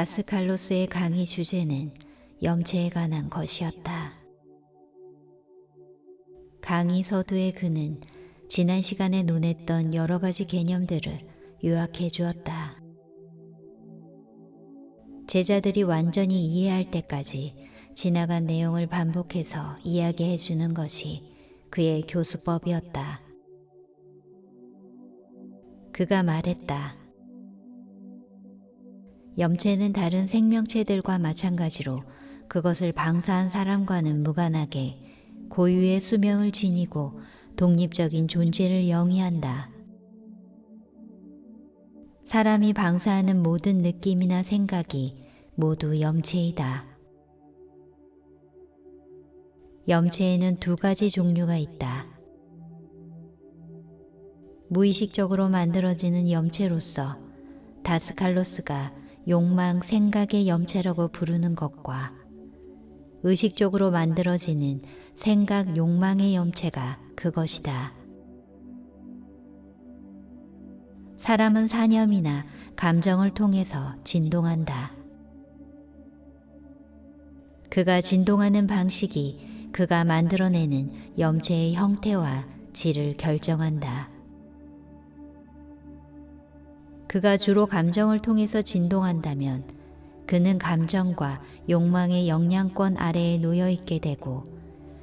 다스칼로스의 강의 주제는 염체에 관한 것이었다. 강의 서두에 그는 지난 시간에 논했던 여러 가지 개념들을 요약해 주었다. 제자들이 완전히 이해할 때까지 지나간 내용을 반복해서 이야기해 주는 것이 그의 교수법이었다. 그가 말했다. 염체는 다른 생명체들과 마찬가지로 그것을 방사한 사람과는 무관하게 고유의 수명을 지니고 독립적인 존재를 영위한다. 사람이 방사하는 모든 느낌이나 생각이 모두 염체이다. 염체에는 두 가지 종류가 있다. 무의식적으로 만들어지는 염체로서 다스칼로스가 욕망, 생각의 염체라고 부르는 것과 의식적으로 만들어지는 생각, 욕망의 염체가 그것이다. 사람은 사념이나 감정을 통해서 진동한다. 그가 진동하는 방식이 그가 만들어내는 염체의 형태와 질을 결정한다. 그가 주로 감정을 통해서 진동한다면 그는 감정과 욕망의 영향권 아래에 놓여 있게 되고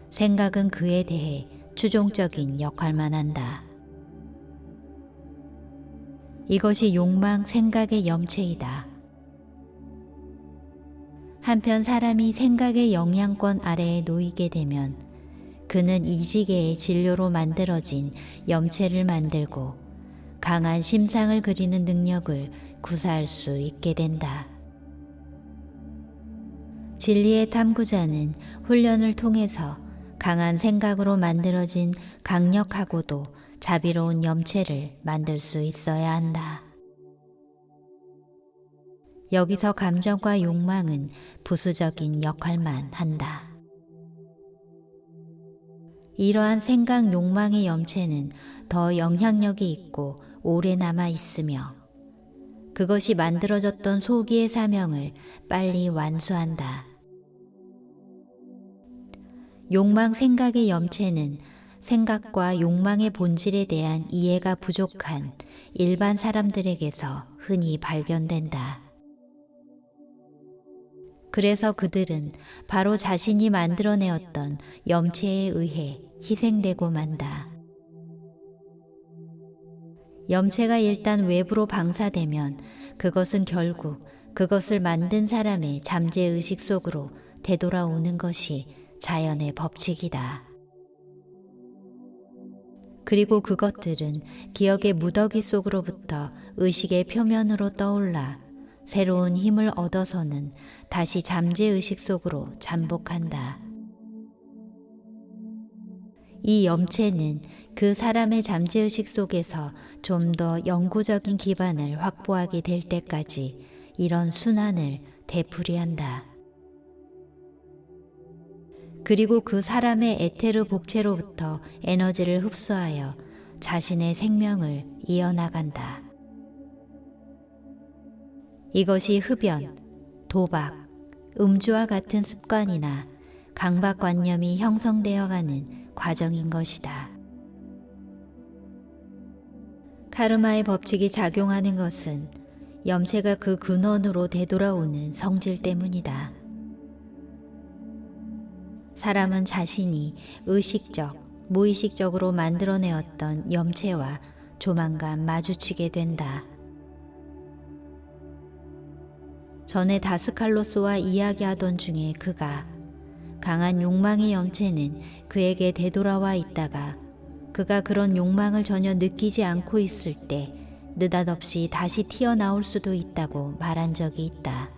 생각은 그에 대해 추종적인 역할만 한다. 이것이 욕망, 생각의 염체이다. 한편 사람이 생각의 영향권 아래에 놓이게 되면 그는 이지계의 진료로 만들어진 염체를 만들고 강한 심상을 그리는 능력을 구사할 수 있게 된다. 진리의 탐구자는 훈련을 통해서 강한 생각으로 만들어진 강력하고도 자비로운 염체를 만들 수 있어야 한다. 여기서 감정과 욕망은 부수적인 역할만 한다. 이러한 생각, 욕망의 염체는 더 영향력이 있고 오래 남아 있으며 그것이 만들어졌던 소기의 사명을 빨리 완수한다. 욕망, 생각의 염체는 생각과 욕망의 본질에 대한 이해가 부족한 일반 사람들에게서 흔히 발견된다. 그래서 그들은 바로 자신이 만들어내었던 염체에 의해 희생되고 만다. 염체가 일단 외부로 방사되면 그것은 결국 그것을 만든 사람의 잠재의식 속으로 되돌아오는 것이 자연의 법칙이다. 그리고 그것들은 기억의 무더기 속으로부터 의식의 표면으로 떠올라 새로운 힘을 얻어서는 다시 잠재의식 속으로 잠복한다. 이 염체는 그 사람의 잠재의식 속에서 좀 더 영구적인 기반을 확보하게 될 때까지 이런 순환을 되풀이한다. 그리고 그 사람의 에테르 복체로부터 에너지를 흡수하여 자신의 생명을 이어나간다. 이것이 흡연, 도박, 음주와 같은 습관이나 강박관념이 형성되어가는 과정인 것이다. 카르마의 법칙이 작용하는 것은 염체가 그 근원으로 되돌아오는 성질 때문이다. 사람은 자신이 의식적, 무의식적으로 만들어내었던 염체와 조만간 마주치게 된다. 전에 다스칼로스와 이야기하던 중에 그가 강한 욕망의 염체는 그에게 되돌아와 있다가 그가 그런 욕망을 전혀 느끼지 않고 있을 때 느닷없이 다시 튀어나올 수도 있다고 말한 적이 있다.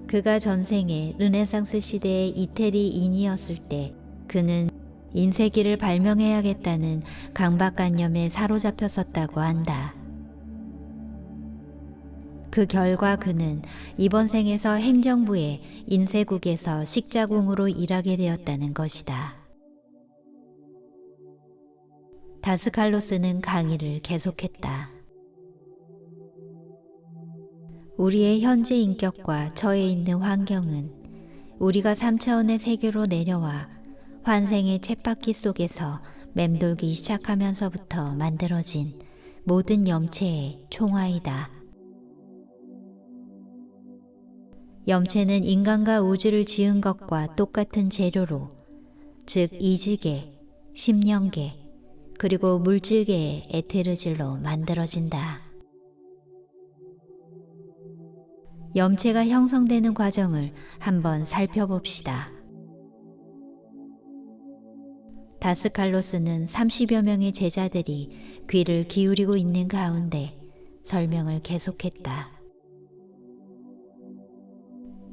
그가 전생에 르네상스 시대의 이태리인이었을 때 그는 인쇄기를 발명해야겠다는 강박관념에 사로잡혔었다고 한다. 그 결과 그는 이번 생에서 행정부의 인쇄국에서 식자공으로 일하게 되었다는 것이다. 다스칼로스는 강의를 계속했다. 우리의 현재 인격과 처해 있는 환경은 우리가 3차원의 세계로 내려와 환생의 쳇바퀴 속에서 맴돌기 시작하면서부터 만들어진 모든 염체의 총화이다. 염체는 인간과 우주를 지은 것과 똑같은 재료로, 즉 이지계, 심령계, 그리고 물질계의 에테르질로 만들어진다. 염체가 형성되는 과정을 한번 살펴봅시다. 다스칼로스는 30여 명의 제자들이 귀를 기울이고 있는 가운데 설명을 계속했다.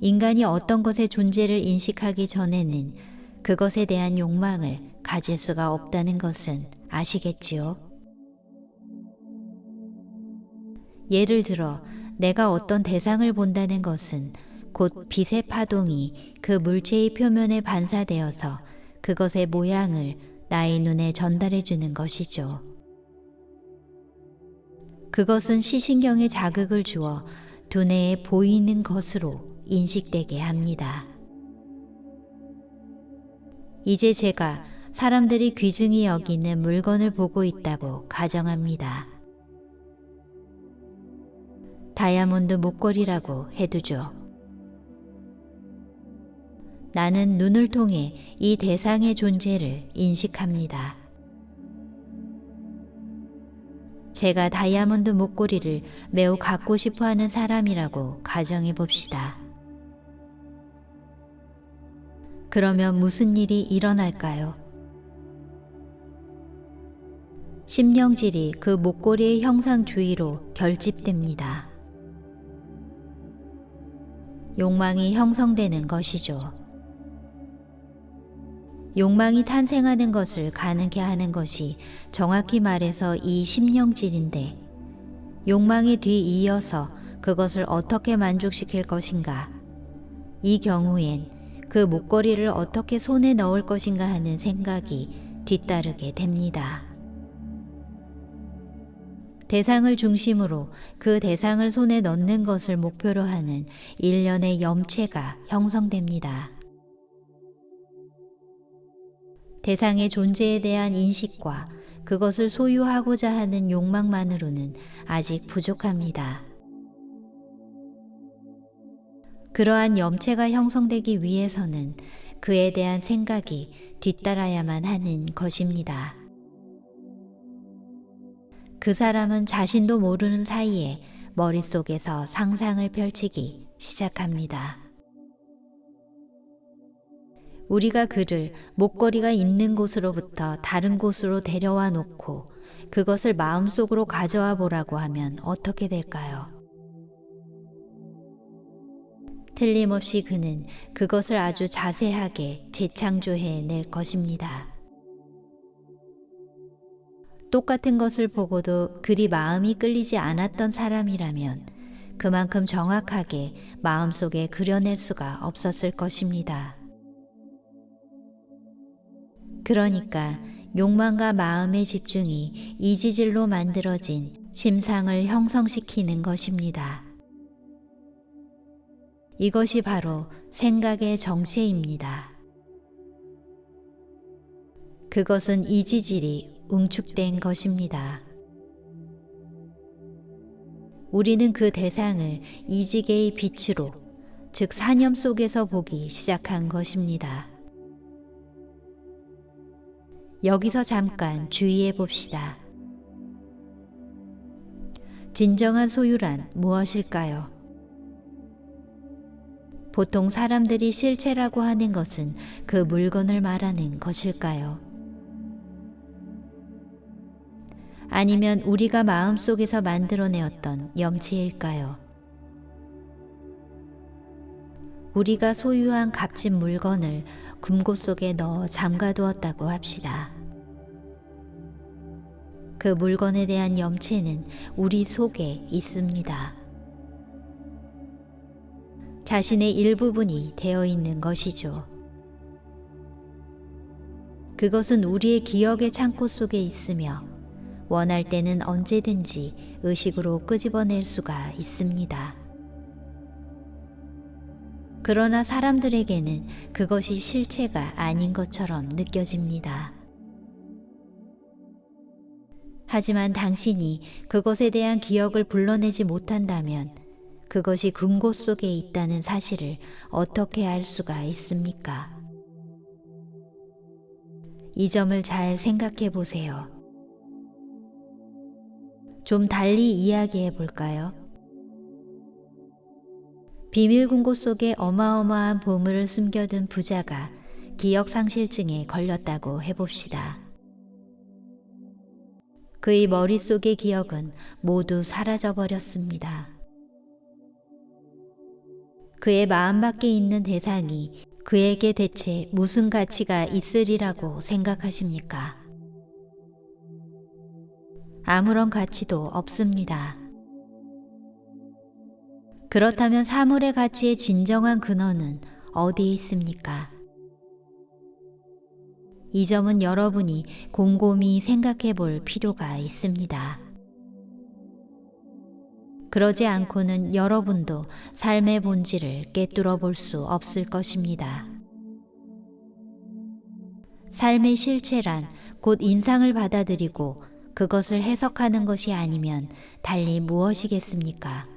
인간이 어떤 것의 존재를 인식하기 전에는 그것에 대한 욕망을 가질 수가 없다는 것은 아시겠지요? 예를 들어 내가 어떤 대상을 본다는 것은 곧 빛의 파동이 그 물체의 표면에 반사되어서 그것의 모양을 나의 눈에 전달해 주는 것이죠. 그것은 시신경에 자극을 주어 두뇌에 보이는 것으로 인식되게 합니다. 이제 제가 사람들이 귀중히 여기는 물건을 보고 있다고 가정합니다. 다이아몬드 목걸이라고 해두죠. 나는 눈을 통해 이 대상의 존재를 인식합니다. 제가 다이아몬드 목걸이를 매우 갖고 싶어 하는 사람이라고 가정해 봅시다. 그러면 무슨 일이 일어날까요? 심령질이 그 목걸이의 형상 주위로 결집됩니다. 욕망이 형성되는 것이죠. 욕망이 탄생하는 것을 가능케 하는 것이 정확히 말해서 이 심령질인데, 욕망에 뒤이어서 그것을 어떻게 만족시킬 것인가, 이 경우엔 그 목걸이를 어떻게 손에 넣을 것인가 하는 생각이 뒤따르게 됩니다. 대상을 중심으로 그 대상을 손에 넣는 것을 목표로 하는 일련의 염체가 형성됩니다. 대상의 존재에 대한 인식과 그것을 소유하고자 하는 욕망만으로는 아직 부족합니다. 그러한 염체가 형성되기 위해서는 그에 대한 생각이 뒤따라야만 하는 것입니다. 그 사람은 자신도 모르는 사이에 머릿속에서 상상을 펼치기 시작합니다. 우리가 그를 목걸이가 있는 곳으로부터 다른 곳으로 데려와 놓고 그것을 마음속으로 가져와 보라고 하면 어떻게 될까요? 틀림없이 그는 그것을 아주 자세하게 재창조해 낼 것입니다. 똑같은 것을 보고도 그리 마음이 끌리지 않았던 사람이라면 그만큼 정확하게 마음속에 그려낼 수가 없었을 것입니다. 그러니까 욕망과 마음의 집중이 이지질로 만들어진 심상을 형성시키는 것입니다. 이것이 바로 생각의 정체입니다. 그것은 이지질이 응축된 것입니다. 우리는 그 대상을 이지계의 빛으로, 즉 사념 속에서 보기 시작한 것입니다. 여기서 잠깐 주의해 봅시다. 진정한 소유란 무엇일까요? 보통 사람들이 실체라고 하는 것은 그 물건을 말하는 것일까요? 아니면 우리가 마음속에서 만들어내었던 염치일까요? 우리가 소유한 값진 물건을 금고 속에 넣어 잠가두었다고 합시다. 그 물건에 대한 염체는 우리 속에 있습니다. 자신의 일부분이 되어 있는 것이죠. 그것은 우리의 기억의 창고 속에 있으며 원할 때는 언제든지 의식으로 끄집어낼 수가 있습니다. 그러나 사람들에게는 그것이 실체가 아닌 것처럼 느껴집니다. 하지만 당신이 그것에 대한 기억을 불러내지 못한다면 그것이 금고 속에 있다는 사실을 어떻게 알 수가 있습니까? 이 점을 잘 생각해 보세요. 좀 달리 이야기해 볼까요? 비밀 금고 속에 어마어마한 보물을 숨겨둔 부자가 기억상실증에 걸렸다고 해봅시다. 그의 머릿속의 기억은 모두 사라져버렸습니다. 그의 마음밖에 있는 대상이 그에게 대체 무슨 가치가 있으리라고 생각하십니까? 아무런 가치도 없습니다. 그렇다면 사물의 가치의 진정한 근원은 어디에 있습니까? 이 점은 여러분이 곰곰이 생각해 볼 필요가 있습니다. 그러지 않고는 여러분도 삶의 본질을 꿰뚫어 볼 수 없을 것입니다. 삶의 실체란 곧 인상을 받아들이고 그것을 해석하는 것이 아니면 달리 무엇이겠습니까?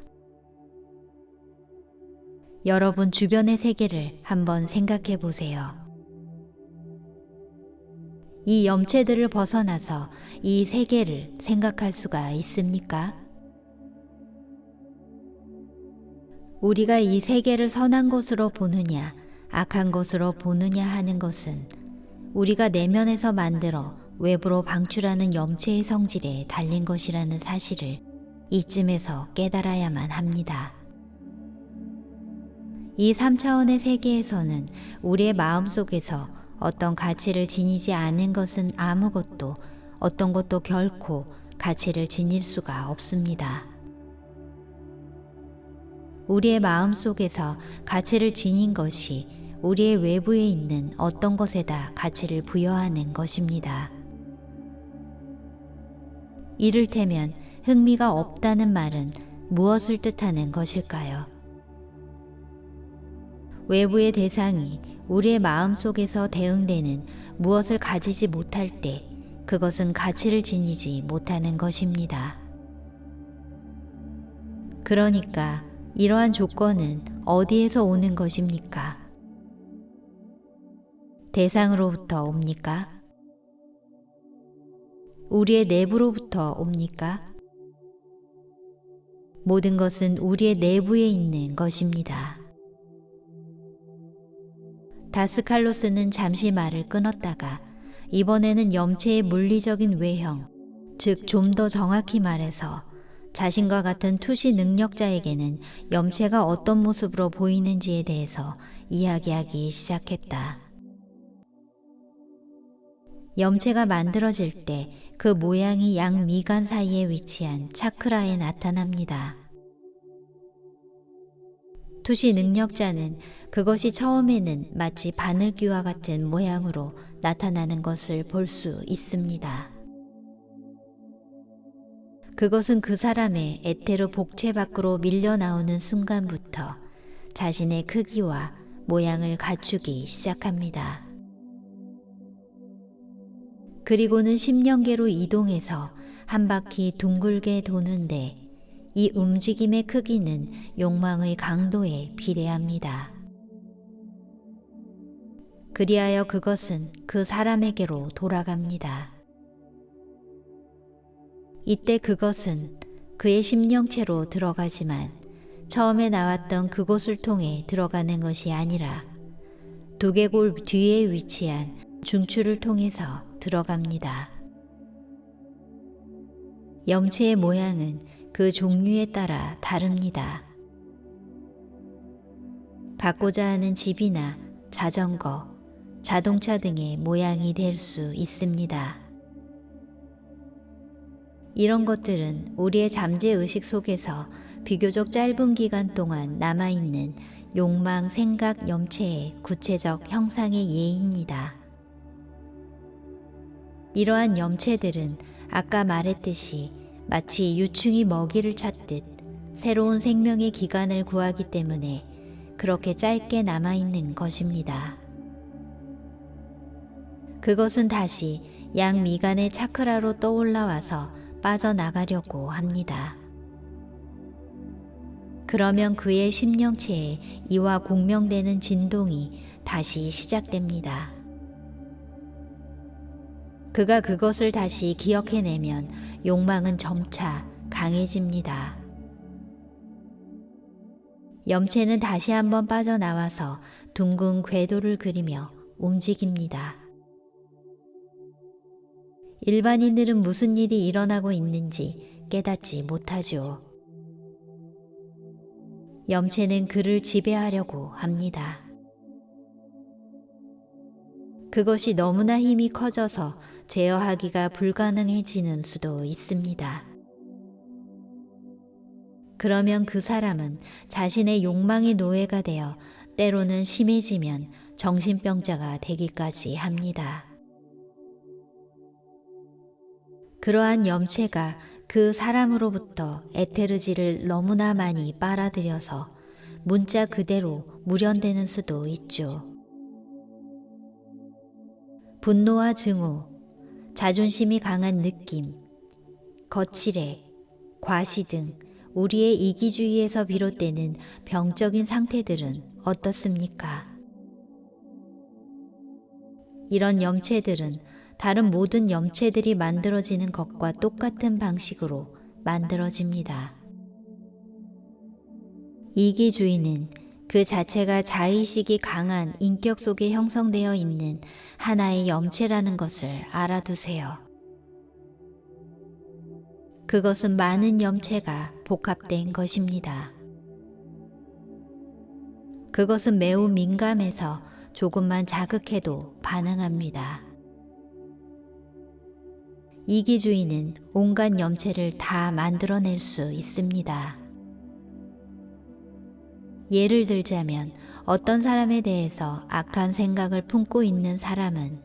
여러분 주변의 세계를 한번 생각해 보세요. 이 염체들을 벗어나서 이 세계를 생각할 수가 있습니까? 우리가 이 세계를 선한 것으로 보느냐, 악한 것으로 보느냐 하는 것은 우리가 내면에서 만들어 외부로 방출하는 염체의 성질에 달린 것이라는 사실을 이쯤에서 깨달아야만 합니다. 이 3차원의 세계에서는 우리의 마음속에서 어떤 가치를 지니지 않은 것은 아무것도, 어떤 것도 결코 가치를 지닐 수가 없습니다. 우리의 마음속에서 가치를 지닌 것이 우리의 외부에 있는 어떤 것에다 가치를 부여하는 것입니다. 이를테면 흥미가 없다는 말은 무엇을 뜻하는 것일까요? 외부의 대상이 우리의 마음속에서 대응되는 무엇을 가지지 못할 때 그것은 가치를 지니지 못하는 것입니다. 그러니까 이러한 조건은 어디에서 오는 것입니까? 대상으로부터 옵니까? 우리의 내부로부터 옵니까? 모든 것은 우리의 내부에 있는 것입니다. 다스칼로스는 잠시 말을 끊었다가 이번에는 염체의 물리적인 외형, 즉 좀 더 정확히 말해서 자신과 같은 투시 능력자에게는 염체가 어떤 모습으로 보이는지에 대해서 이야기하기 시작했다. 염체가 만들어질 때 그 모양이 양 미간 사이에 위치한 차크라에 나타납니다. 투시 능력자는 그것이 처음에는 마치 바늘귀와 같은 모양으로 나타나는 것을 볼 수 있습니다. 그것은 그 사람의 에테르 복체 밖으로 밀려 나오는 순간부터 자신의 크기와 모양을 갖추기 시작합니다. 그리고는 10년계로 이동해서 한 바퀴 둥글게 도는데 이 움직임의 크기는 욕망의 강도에 비례합니다. 그리하여 그것은 그 사람에게로 돌아갑니다. 이때 그것은 그의 심령체로 들어가지만 처음에 나왔던 그곳을 통해 들어가는 것이 아니라 두개골 뒤에 위치한 중추를 통해서 들어갑니다. 염체의 모양은 그 종류에 따라 다릅니다. 받고자 하는 집이나 자전거, 자동차 등의 모양이 될 수 있습니다. 이런 것들은 우리의 잠재의식 속에서 비교적 짧은 기간 동안 남아있는 욕망, 생각, 염체의 구체적 형상의 예입니다. 이러한 염체들은 아까 말했듯이 마치 유충이 먹이를 찾듯 새로운 생명의 기관을 구하기 때문에 그렇게 짧게 남아있는 것입니다. 그것은 다시 양미간의 차크라로 떠올라와서 빠져나가려고 합니다. 그러면 그의 심령체에 이와 공명되는 진동이 다시 시작됩니다. 그가 그것을 다시 기억해내면 욕망은 점차 강해집니다. 염체는 다시 한번 빠져나와서 둥근 궤도를 그리며 움직입니다. 일반인들은 무슨 일이 일어나고 있는지 깨닫지 못하죠. 염체는 그를 지배하려고 합니다. 그것이 너무나 힘이 커져서 제어하기가 불가능해지는 수도 있습니다. 그러면 그 사람은 자신의 욕망의 노예가 되어 때로는 심해지면 정신병자가 되기까지 합니다. 그러한 염체가 그 사람으로부터 에테르지를 너무나 많이 빨아들여서 문자 그대로 무련되는 수도 있죠. 분노와 증오, 자존심이 강한 느낌, 거칠애, 과시 등 우리의 이기주의에서 비롯되는 병적인 상태들은 어떻습니까? 이런 염체들은 다른 모든 염체들이 만들어지는 것과 똑같은 방식으로 만들어집니다. 이기주의는 그 자체가 자의식이 강한 인격 속에 형성되어 있는 하나의 염체라는 것을 알아두세요. 그것은 많은 염체가 복합된 것입니다. 그것은 매우 민감해서 조금만 자극해도 반응합니다. 이기주의는 온갖 염체를 다 만들어낼 수 있습니다. 예를 들자면 어떤 사람에 대해서 악한 생각을 품고 있는 사람은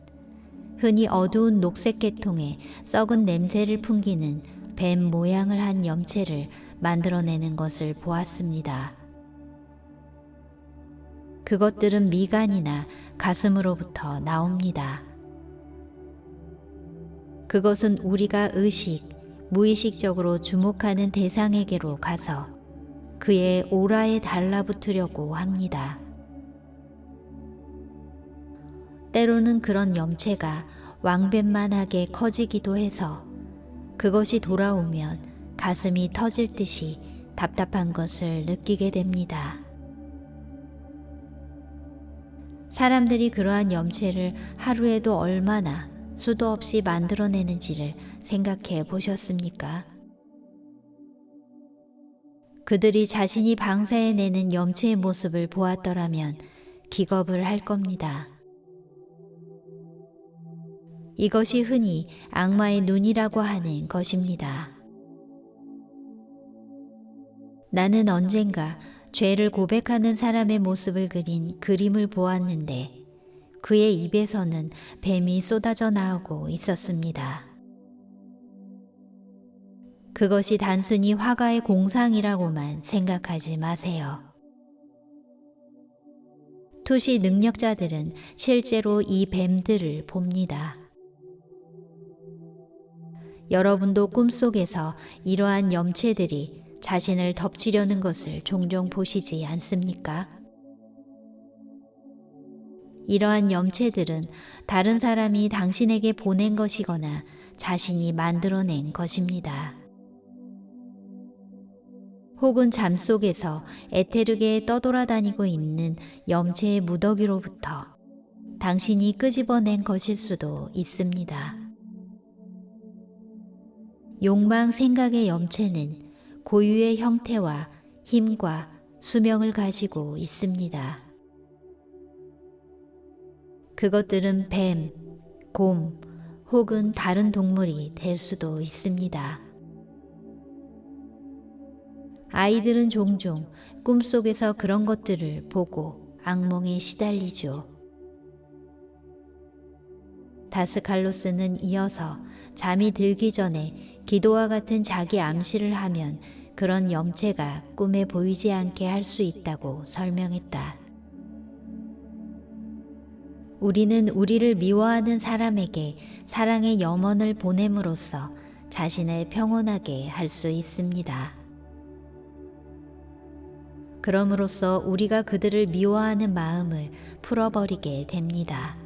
흔히 어두운 녹색 계통의 썩은 냄새를 풍기는 뱀 모양을 한 염체를 만들어내는 것을 보았습니다. 그것들은 미간이나 가슴으로부터 나옵니다. 그것은 우리가 의식, 무의식적으로 주목하는 대상에게로 가서 그의 오라에 달라붙으려고 합니다. 때로는 그런 염체가 왕뱀만하게 커지기도 해서 그것이 돌아오면 가슴이 터질 듯이 답답한 것을 느끼게 됩니다. 사람들이 그러한 염체를 하루에도 얼마나 수도 없이 만들어내는지를 생각해 보셨습니까? 그들이 자신이 방사해내는 염체의 모습을 보았더라면 기겁을 할 겁니다. 이것이 흔히 악마의 눈이라고 하는 것입니다. 나는 언젠가 죄를 고백하는 사람의 모습을 그린 그림을 보았는데 그의 입에서는 뱀이 쏟아져 나오고 있었습니다. 그것이 단순히 화가의 공상이라고만 생각하지 마세요. 투시 능력자들은 실제로 이 뱀들을 봅니다. 여러분도 꿈속에서 이러한 염체들이 자신을 덮치려는 것을 종종 보시지 않습니까? 이러한 염체들은 다른 사람이 당신에게 보낸 것이거나 자신이 만들어낸 것입니다. 혹은 잠속에서 에테르계에 떠돌아다니고 있는 염체의 무더기로부터 당신이 끄집어낸 것일 수도 있습니다. 욕망, 생각의 염체는 고유의 형태와 힘과 수명을 가지고 있습니다. 그것들은 뱀, 곰 혹은 다른 동물이 될 수도 있습니다. 아이들은 종종 꿈속에서 그런 것들을 보고 악몽에 시달리죠. 다스칼로스는 이어서 잠이 들기 전에 기도와 같은 자기 암시를 하면 그런 염체가 꿈에 보이지 않게 할 수 있다고 설명했다. 우리는 우리를 미워하는 사람에게 사랑의 염원을 보냄으로써 자신을 평온하게 할 수 있습니다. 그럼으로써 우리가 그들을 미워하는 마음을 풀어버리게 됩니다.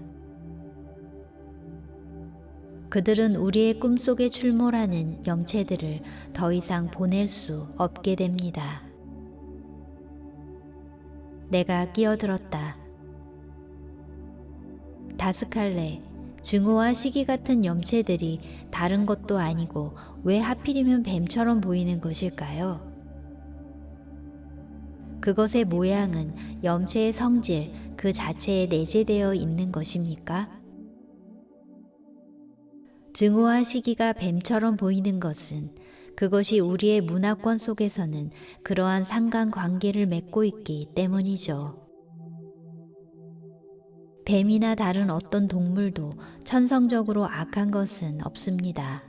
그들은 우리의 꿈속에 출몰하는 염체들을 더 이상 보낼 수 없게 됩니다. 내가 끼어들었다. 다스칼레, 증오와 시기 같은 염체들이 다른 것도 아니고 왜 하필이면 뱀처럼 보이는 것일까요? 그것의 모양은 염체의 성질 그 자체에 내재되어 있는 것입니까? 증오와 시기가 뱀처럼 보이는 것은 그것이 우리의 문화권 속에서는 그러한 상관관계를 맺고 있기 때문이죠. 뱀이나 다른 어떤 동물도 천성적으로 악한 것은 없습니다.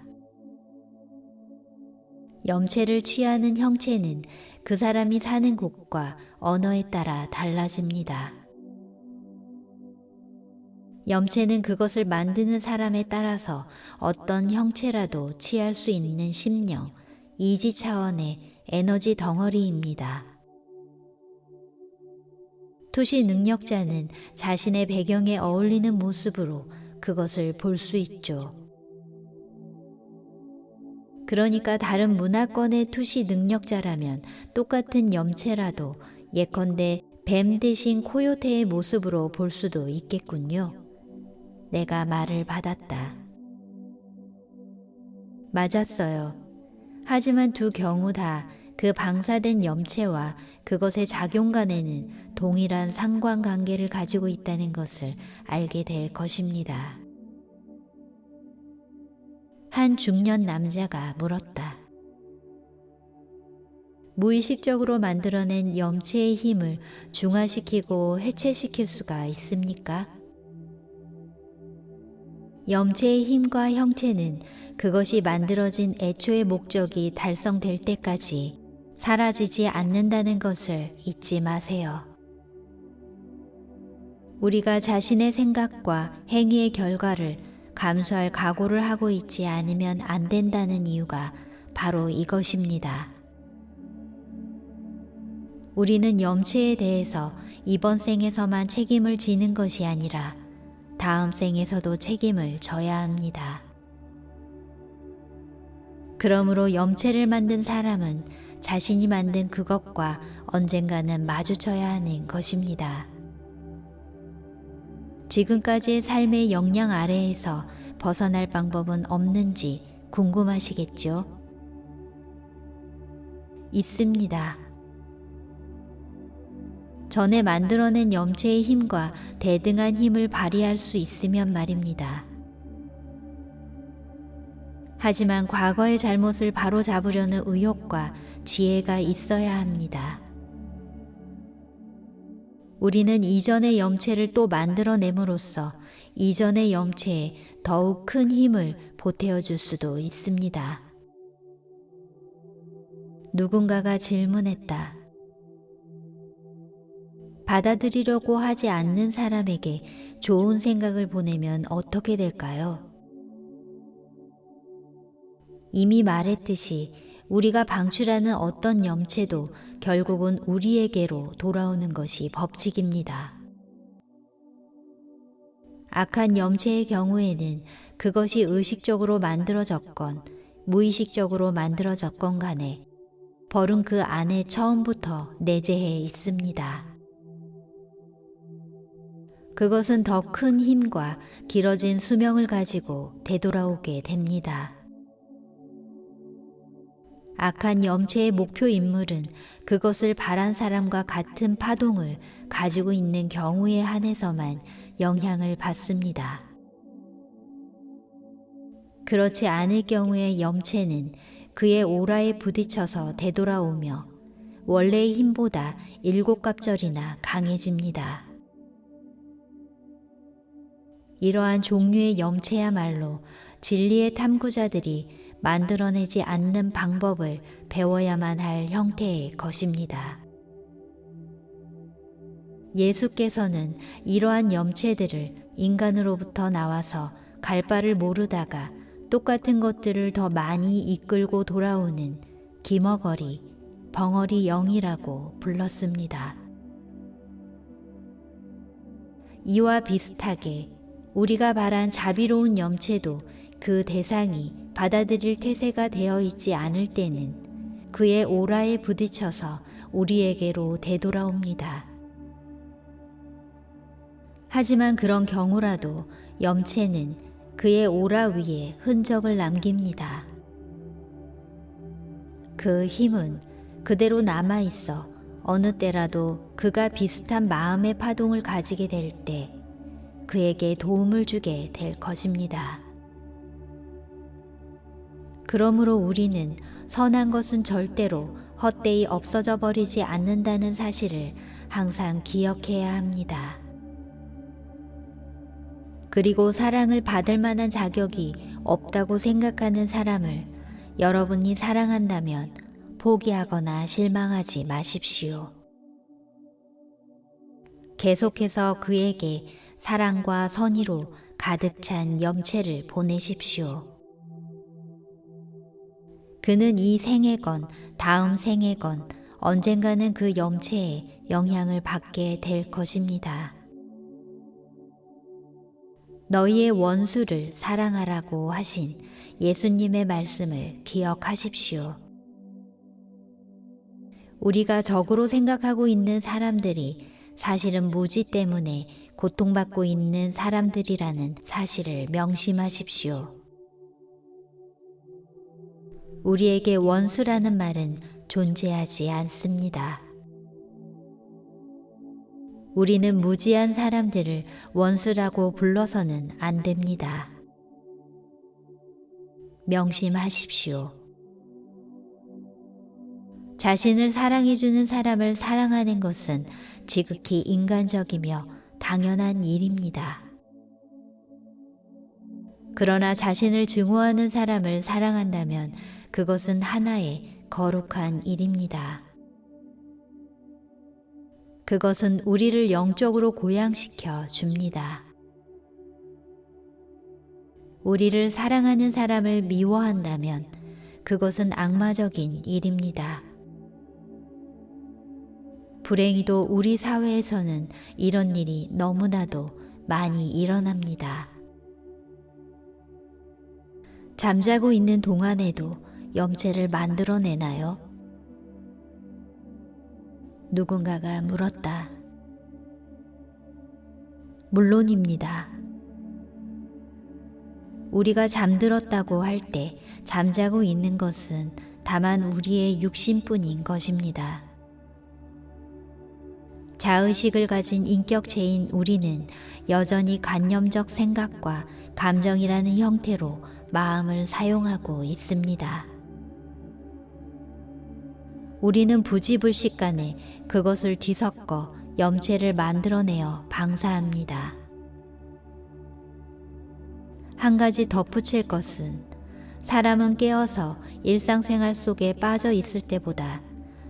염체를 취하는 형체는 그 사람이 사는 곳과 언어에 따라 달라집니다. 염체는 그것을 만드는 사람에 따라서 어떤 형체라도 취할 수 있는 심령, 이지 차원의 에너지 덩어리입니다. 투시 능력자는 자신의 배경에 어울리는 모습으로 그것을 볼 수 있죠. 그러니까 다른 문화권의 투시 능력자라면 똑같은 염체라도 예컨대 뱀 대신 코요테의 모습으로 볼 수도 있겠군요. 내가 말을 받았다. 맞았어요. 하지만 두 경우 다 그 방사된 염체와 그것의 작용 간에는 동일한 상관관계를 가지고 있다는 것을 알게 될 것입니다. 한 중년 남자가 물었다. 무의식적으로 만들어낸 염체의 힘을 중화시키고 해체시킬 수가 있습니까? 염체의 힘과 형체는 그것이 만들어진 애초의 목적이 달성될 때까지 사라지지 않는다는 것을 잊지 마세요. 우리가 자신의 생각과 행위의 결과를 감수할 각오를 하고 있지 않으면 안 된다는 이유가 바로 이것입니다. 우리는 염체에 대해서 이번 생에서만 책임을 지는 것이 아니라 다음 생에서도 책임을 져야 합니다. 그러므로 염체를 만든 사람은 자신이 만든 그것과 언젠가는 마주쳐야 하는 것입니다. 지금까지의 삶의 영향 아래에서 벗어날 방법은 없는지 궁금하시겠죠? 있습니다. 전에 만들어낸 염체의 힘과 대등한 힘을 발휘할 수 있으면 말입니다. 하지만 과거의 잘못을 바로잡으려는 의욕과 지혜가 있어야 합니다. 우리는 이전의 염체를 또 만들어냄으로써 이전의 염체에 더욱 큰 힘을 보태어 줄 수도 있습니다. 누군가가 질문했다. 받아들이려고 하지 않는 사람에게 좋은 생각을 보내면 어떻게 될까요? 이미 말했듯이 우리가 방출하는 어떤 염체도 결국은 우리에게로 돌아오는 것이 법칙입니다. 악한 염체의 경우에는 그것이 의식적으로 만들어졌건 무의식적으로 만들어졌건 간에 벌은 그 안에 처음부터 내재해 있습니다. 그것은 더 큰 힘과 길어진 수명을 가지고 되돌아오게 됩니다. 악한 염체의 목표 인물은 그것을 바란 사람과 같은 파동을 가지고 있는 경우에 한해서만 영향을 받습니다. 그렇지 않을 경우에 염체는 그의 오라에 부딪혀서 되돌아오며 원래의 힘보다 7갑절이나 강해집니다. 이러한 종류의 염체야말로 진리의 탐구자들이 만들어내지 않는 방법을 배워야만 할 형태의 것입니다. 예수께서는 이러한 염체들을 인간으로부터 나와서 갈 바를 모르다가 똑같은 것들을 더 많이 이끌고 돌아오는 기머거리, 벙어리 영이라고 불렀습니다. 이와 비슷하게 우리가 말한 자비로운 염체도 그 대상이 받아들일 태세가 되어 있지 않을 때는 그의 오라에 부딪혀서 우리에게로 되돌아옵니다. 하지만 그런 경우라도 염체는 그의 오라 위에 흔적을 남깁니다. 그 힘은 그대로 남아 있어 어느 때라도 그가 비슷한 마음의 파동을 가지게 될 때 그에게 도움을 주게 될 것입니다. 그러므로 우리는 선한 것은 절대로 헛되이 없어져 버리지 않는다는 사실을 항상 기억해야 합니다. 그리고 사랑을 받을 만한 자격이 없다고 생각하는 사람을 여러분이 사랑한다면 포기하거나 실망하지 마십시오. 계속해서 그에게 사랑과 선의로 가득 찬 염체를 보내십시오. 그는 이 생애건 다음 생애건 언젠가는 그 염체에 영향을 받게 될 것입니다. 너희의 원수를 사랑하라고 하신 예수님의 말씀을 기억하십시오. 우리가 적으로 생각하고 있는 사람들이 사실은 무지 때문에 고통받고 있는 사람들이라는 사실을 명심하십시오. 우리에게 원수라는 말은 존재하지 않습니다. 우리는 무지한 사람들을 원수라고 불러서는 안 됩니다. 명심하십시오. 자신을 사랑해주는 사람을 사랑하는 것은 지극히 인간적이며 당연한 일입니다. 그러나 자신을 증오하는 사람을 사랑한다면 그것은 하나의 거룩한 일입니다. 그것은 우리를 영적으로 고양시켜 줍니다. 우리를 사랑하는 사람을 미워한다면 그것은 악마적인 일입니다. 불행히도 우리 사회에서는 이런 일이 너무나도 많이 일어납니다. 잠자고 있는 동안에도 염체를 만들어내나요? 누군가가 물었다. 물론입니다. 우리가 잠들었다고 할 때 잠자고 있는 것은 다만 우리의 육신뿐인 것입니다. 자의식을 가진 인격체인 우리는 여전히 관념적 생각과 감정이라는 형태로 마음을 사용하고 있습니다. 우리는 부지불식간에 그것을 뒤섞어 염체를 만들어내어 방사합니다. 한 가지 덧붙일 것은 사람은 깨어서 일상생활 속에 빠져 있을 때보다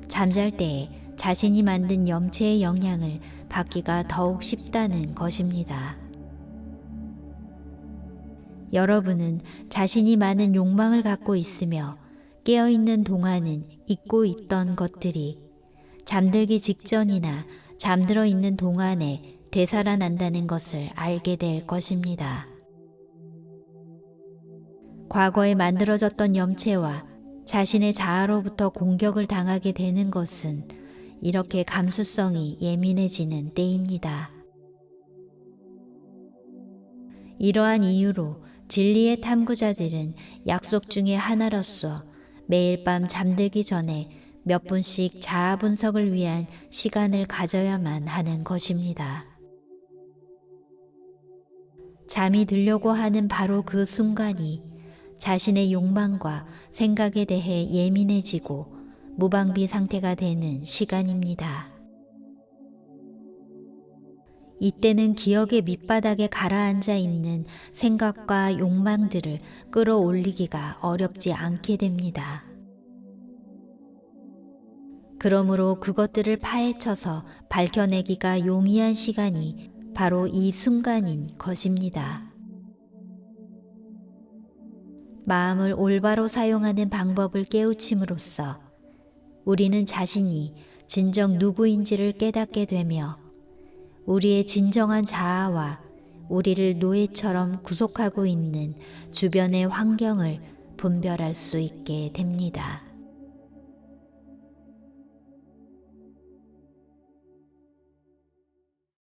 잠잘 때에 자신이 만든 염체의 영향을 받기가 더욱 쉽다는 것입니다. 여러분은 자신이 많은 욕망을 갖고 있으며 깨어있는 동안은 잊고 있던 것들이 잠들기 직전이나 잠들어 있는 동안에 되살아난다는 것을 알게 될 것입니다. 과거에 만들어졌던 염체와 자신의 자아로부터 공격을 당하게 되는 것은 이렇게 감수성이 예민해지는 때입니다. 이러한 이유로 진리의 탐구자들은 약속 중에 하나로서 매일 밤 잠들기 전에 몇 분씩 자아 분석을 위한 시간을 가져야만 하는 것입니다. 잠이 들려고 하는 바로 그 순간이 자신의 욕망과 생각에 대해 예민해지고 무방비 상태가 되는 시간입니다. 이때는 기억의 밑바닥에 가라앉아 있는 생각과 욕망들을 끌어올리기가 어렵지 않게 됩니다. 그러므로 그것들을 파헤쳐서 밝혀내기가 용이한 시간이 바로 이 순간인 것입니다. 마음을 올바로 사용하는 방법을 깨우침으로써 우리는 자신이 진정 누구인지를 깨닫게 되며 우리의 진정한 자아와 우리를 노예처럼 구속하고 있는 주변의 환경을 분별할 수 있게 됩니다.